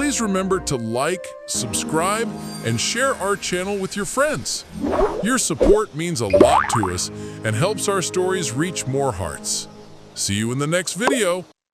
Please remember to like, subscribe, and share our channel with your friends. Your support means a lot to us and helps our stories reach more hearts. See you in the next video.